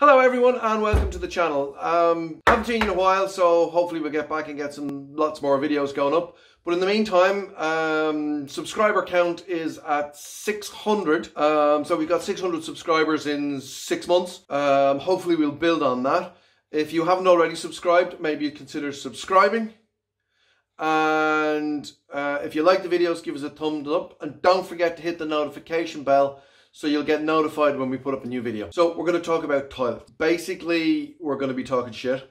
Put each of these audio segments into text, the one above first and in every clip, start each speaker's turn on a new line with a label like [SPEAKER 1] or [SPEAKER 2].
[SPEAKER 1] Hello everyone and welcome to the channel. Haven't seen you in a while, so hopefully we'll get back and get lots more videos going up. But in the meantime, subscriber count is at 600. So we've got 600 subscribers in 6 months. Hopefully we'll build on that. If you haven't already subscribed, maybe you consider subscribing. And if you like the videos, give us a thumbs up. And don't forget to hit the notification bell so you'll get notified when we put up a new video. So we're going to talk about toilets. Basically, we're going to be talking shit.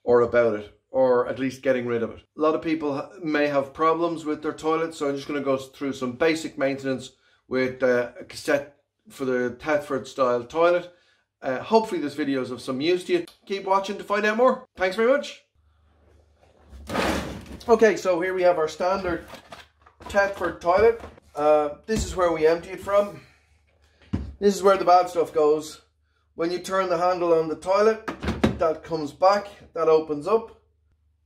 [SPEAKER 1] Or about it. Or at least getting rid of it. A lot of people may have problems with their toilets, so I'm just going to go through some basic maintenance with a cassette for the Thetford style toilet. Hopefully this video is of some use to you. Keep watching to find out more. Thanks very much. Okay, so here we have our standard Thetford toilet. This is where we empty it from. This is where the bad stuff goes. When you turn the handle on the toilet, that comes back, that opens up,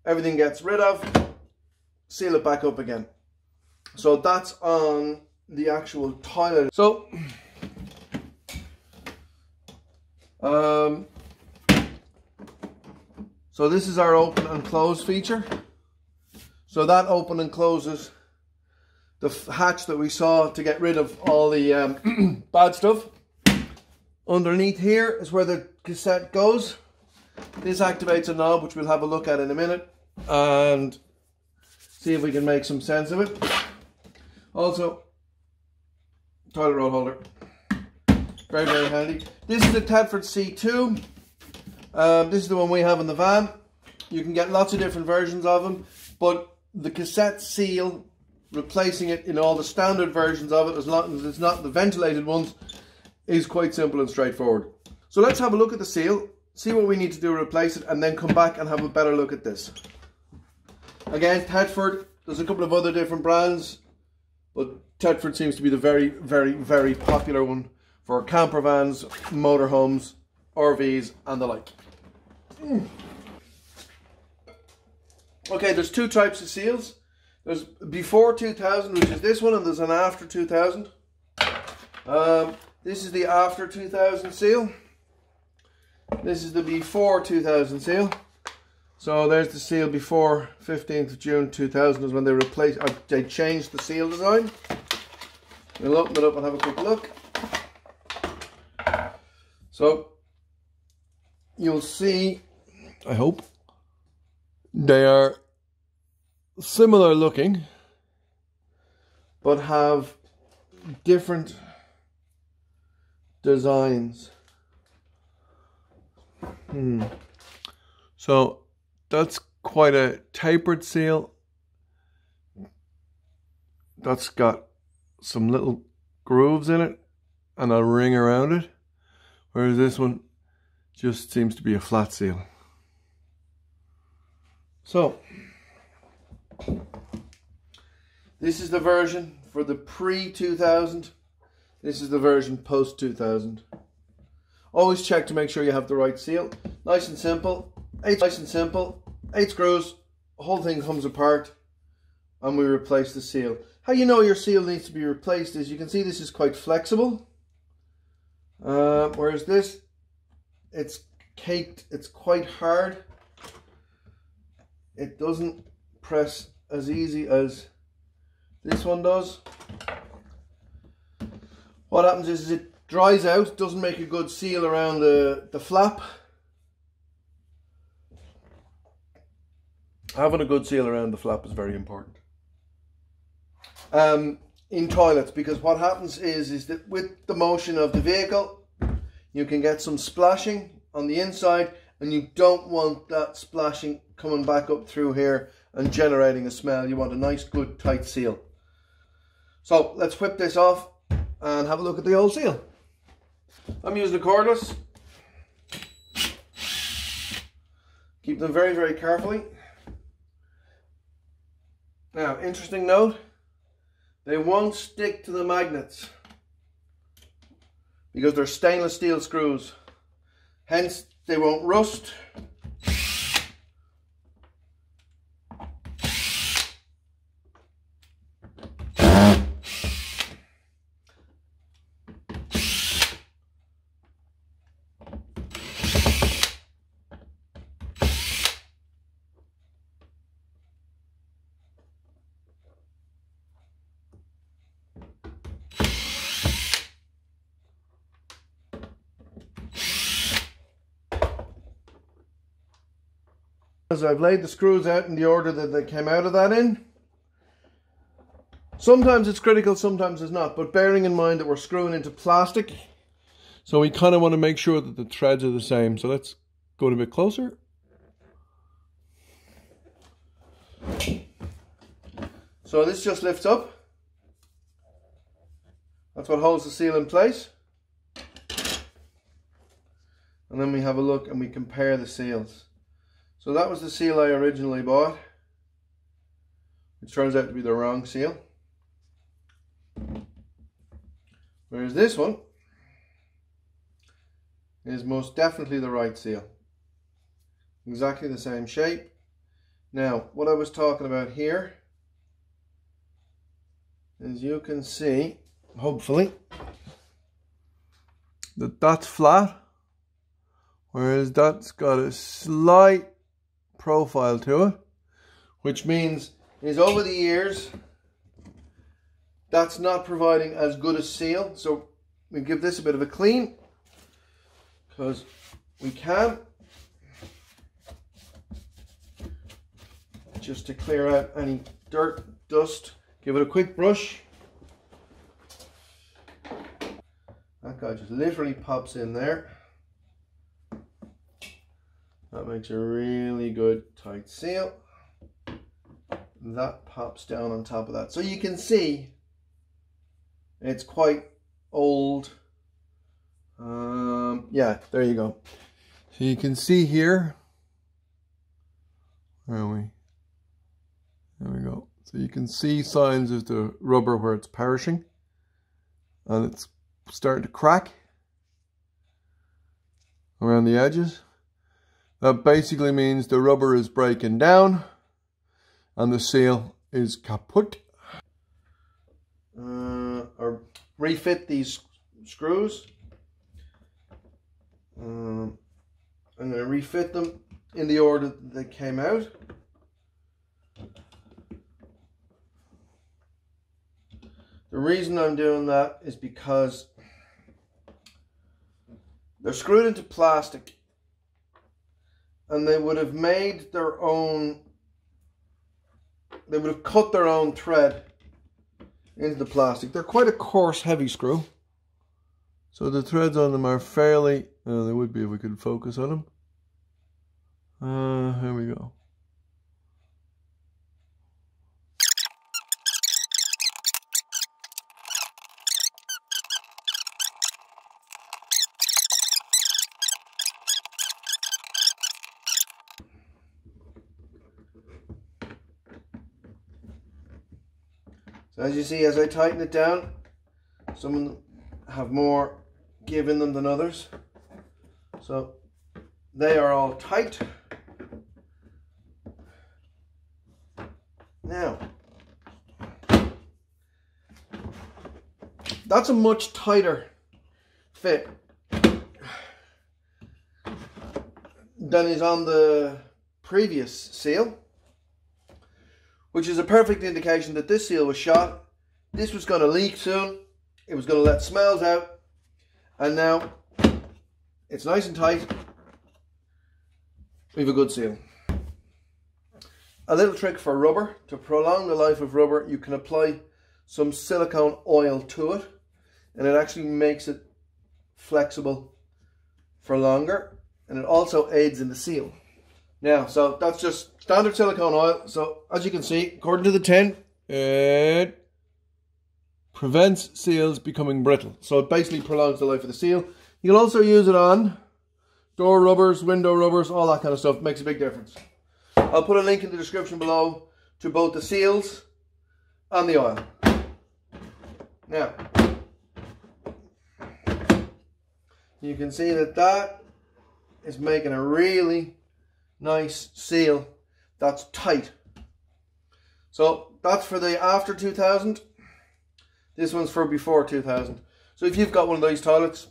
[SPEAKER 1] everything gets rid of, seal it back up again. So that's on the actual toilet. So this is our open and close feature. So that open and closes the hatch that we saw to get rid of all the bad stuff. Underneath here is where the cassette goes. This activates a knob, which we'll have a look at in a minute and see if we can make some sense of it. Also, toilet roll holder. Very, very handy. This is the Thetford C2. This is the one we have in the van. You can get lots of different versions of them, but the cassette seal, replacing it in all the standard versions of it, as long as it's not the ventilated ones, is quite simple and straightforward. So let's have a look at the seal, see what we need to do to replace it, and then come back and have a better look at this. Again, Thetford, there's a couple of other different brands, but Thetford seems to be the very, very, very popular one for camper vans, motorhomes, RVs and the like. Okay, there's two types of seals. There's before 2000, which is this one, and there's an after 2000. This is the after 2000 seal. This is the before 2000 seal. So there's the seal before 15th of June 2000 is when they changed the seal design. We'll open it up and have a quick look. So you'll see, I hope, they are similar looking, but have different designs. So that's quite a tapered seal. That's got some little grooves in it and a ring around it, whereas this one just seems to be a flat seal. So this is the version for the pre-2000. This is the version post-2000. Always check to make sure you have the right seal. Nice and simple. 8 screws. The whole thing comes apart and we replace the seal. How you know your seal needs to be replaced is you can see this is quite flexible. Whereas this, it's caked, it's quite hard. It doesn't press as easy as this one does. What happens is it dries out, doesn't make a good seal around the flap. Having a good seal around the flap is very important in toilets, because what happens is that with the motion of the vehicle you can get some splashing on the inside, and you don't want that splashing coming back up through here and generating a smell. You want a nice, good, tight seal. So let's whip this off and have a look at the old seal. I'm using the cordless. Keep them very, very carefully. Now, interesting note, they won't stick to the magnets because they're stainless steel screws. Hence, they won't rust. As I've laid the screws out in the order that they came out of that in. Sometimes it's critical, sometimes it's not, but bearing in mind that we're screwing into plastic, so we kind of want to make sure that the threads are the same. So let's go a bit closer. So this just lifts up. That's what holds the seal in place. And then we have a look and we compare the seals. So that was the seal I originally bought, which turns out to be the wrong seal. Whereas this one is most definitely the right seal. Exactly the same shape. Now, what I was talking about here is you can see, hopefully, that that's flat, whereas that's got a slight profile to it, which means is over the years that's not providing as good a seal. So we give this a bit of a clean, because we can, just to clear out any dirt, dust. Give it a quick brush. That guy just literally pops in there. That makes a really good tight seal. That pops down on top of that. So you can see it's quite old. Yeah, there you go. So you can see here. Where are we? There we go. So you can see signs of the rubber where it's perishing. And it's starting to crack around the edges. That basically means the rubber is breaking down and the seal is kaput. Or refit these screws. I'm going to refit them in the order that they came out. The reason I'm doing that is because they're screwed into plastic, and they would have made their own, they would have cut their own thread into the plastic. They're quite a coarse, heavy screw, so the threads on them are fairly, they would be if we could focus on them. Here we go. So as you see, as I tighten it down, some of them have more give in them than others. So they are all tight. Now, that's a much tighter fit than is on the previous seal, which is a perfect indication that this seal was shot. This was going to leak soon. It was going to let smells out. And now it's nice and tight. We have a good seal. A little trick for rubber. To prolong the life of rubber, you can apply some silicone oil to it, and it actually makes it flexible for longer, and it also aids in the seal. Now, so that's just standard silicone oil. So as you can see, according to the tin, it prevents seals becoming brittle. So it basically prolongs the life of the seal. You can also use it on door rubbers, window rubbers, all that kind of stuff. It makes a big difference. I'll put a link in the description below to both the seals and the oil. Now, you can see that that is making a really nice seal that's tight. So that's for the after 2000. This one's for before 2000. So if you've got one of these toilets,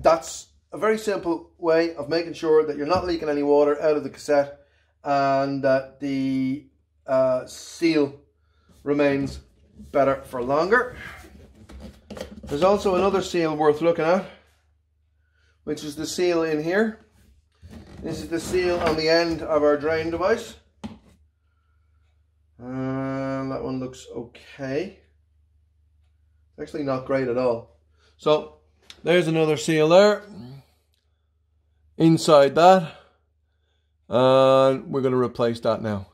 [SPEAKER 1] that's a very simple way of making sure that you're not leaking any water out of the cassette and that the seal remains better for longer. There's also another seal worth looking at, which is the seal in here. This is the seal on the end of our drain device. And that one looks okay. It's actually not great at all. So there's another seal there. Inside that. And we're going to replace that now.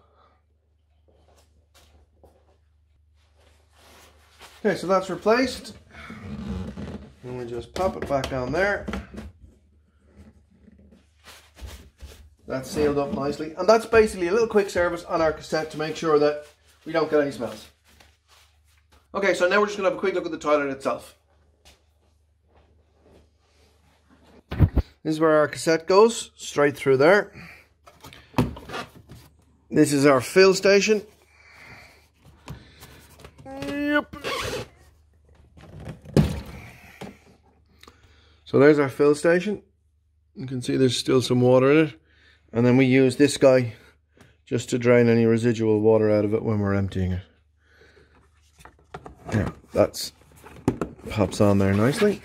[SPEAKER 1] Okay, so that's replaced. And we just pop it back on there. That's sealed up nicely. And that's basically a little quick service on our cassette to make sure that we don't get any smells. Okay, so now we're just going to have a quick look at the toilet itself. This is where our cassette goes, straight through there. This is our fill station. Yep. So there's our fill station. You can see there's still some water in it. And then we use this guy just to drain any residual water out of it when we're emptying it. Yeah, that's pops on there nicely.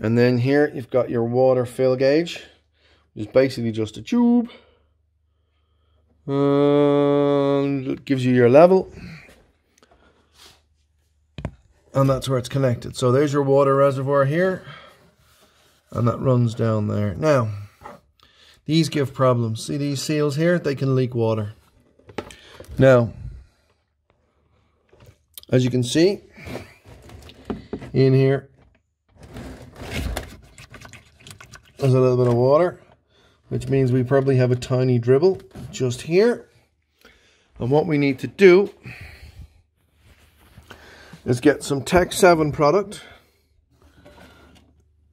[SPEAKER 1] And then here you've got your water fill gauge, which is basically just a tube. And it gives you your level. And that's where it's connected. So there's your water reservoir here. And that runs down there. Now, these give problems. See these seals here? They can leak water. Now, as you can see, in here, there's a little bit of water, which means we probably have a tiny dribble just here. And what we need to do is get some Tech 7 product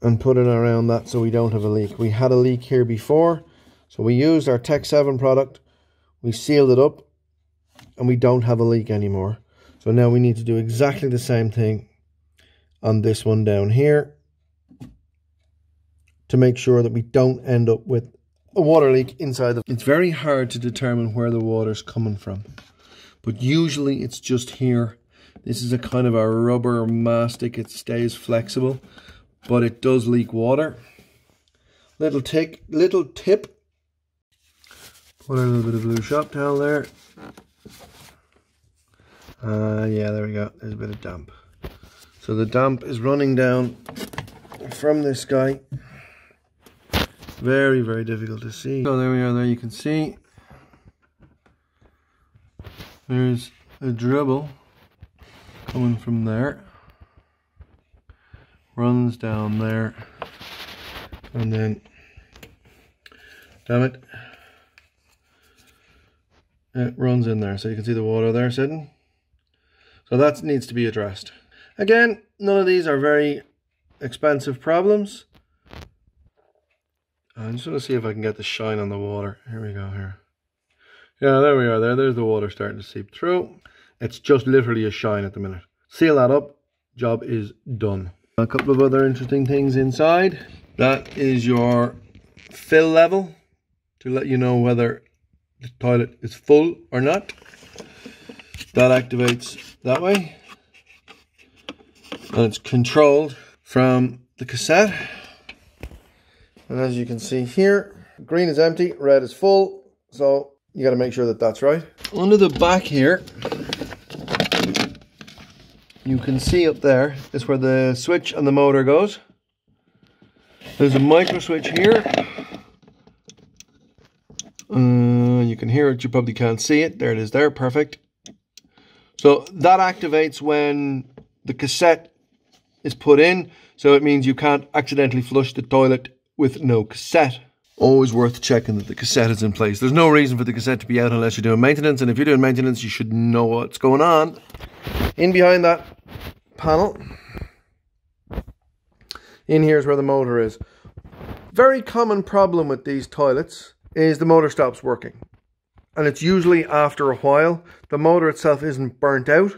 [SPEAKER 1] and put it around that so we don't have a leak. We had a leak here before, so we used our Tech 7 product, we sealed it up, and we don't have a leak anymore. So now we need to do exactly the same thing on this one down here to make sure that we don't end up with a water leak inside the... It's very hard to determine where the water's coming from, but usually it's just here. This is a kind of a rubber mastic, it stays flexible, but it does leak water. Little tip, put a little bit of blue shop towel there. Yeah, there we go, there's a bit of damp. So the damp is running down from this guy. Very, very difficult to see. So there we are, there you can see. There's a dribble coming from there. Runs down there. And then, damn it, it runs in there. So you can see the water there sitting. So that needs to be addressed. Again, none of these are very expensive problems. I just want to see if I can get the shine on the water. Here we go here. Yeah, there we are there. There's the water starting to seep through. It's just literally a shine at the minute. Seal that up. Job is done. A couple of other interesting things inside. That is your fill level to let you know whether the toilet is full or not. That activates that way. And it's controlled from the cassette. And as you can see here, green is empty, red is full. So you got to make sure that that's right. Under the back here, you can see up there is where the switch and the motor goes. There's a micro switch here. You can hear it, you probably can't see it. There it is there, perfect. So that activates when the cassette is put in. So it means you can't accidentally flush the toilet with no cassette. Always worth checking that the cassette is in place. There's no reason for the cassette to be out unless you're doing maintenance, and if you're doing maintenance you should know what's going on. In behind that panel, in here is where the motor is. Very common problem with these toilets is the motor stops working, and it's usually after a while. The motor itself isn't burnt out.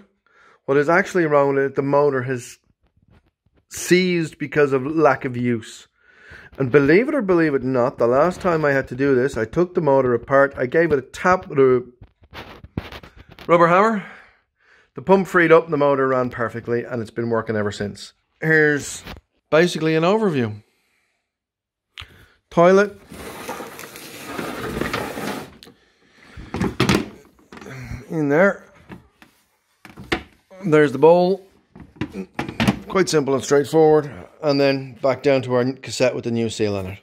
[SPEAKER 1] What is actually wrong with it, the motor has seized because of lack of use. And believe it or believe it not, the last time I had to do this, I took the motor apart, I gave it a tap with a rubber hammer. The pump freed up and the motor ran perfectly, and it's been working ever since. Here's basically an overview. Toilet, in there. There's the bowl. Quite simple and straightforward. And then back down to our cassette with the new seal on it.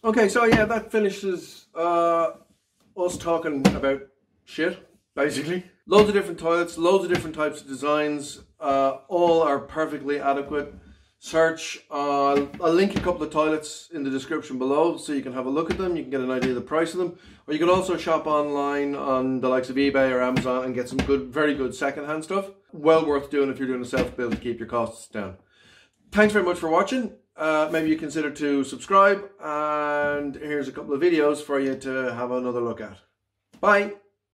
[SPEAKER 1] Okay, so yeah, that finishes us talking about shit, basically. Loads of different toilets, loads of different types of designs. All are perfectly adequate. Search, I'll link a couple of toilets in the description below so you can have a look at them. You can get an idea of the price of them. Or you can also shop online on the likes of eBay or Amazon and get some good, very good secondhand stuff. Well worth doing if you're doing a self-build to keep your costs down. Thanks very much for watching. Maybe you consider to subscribe, and here's a couple of videos for you to have another look at. Bye!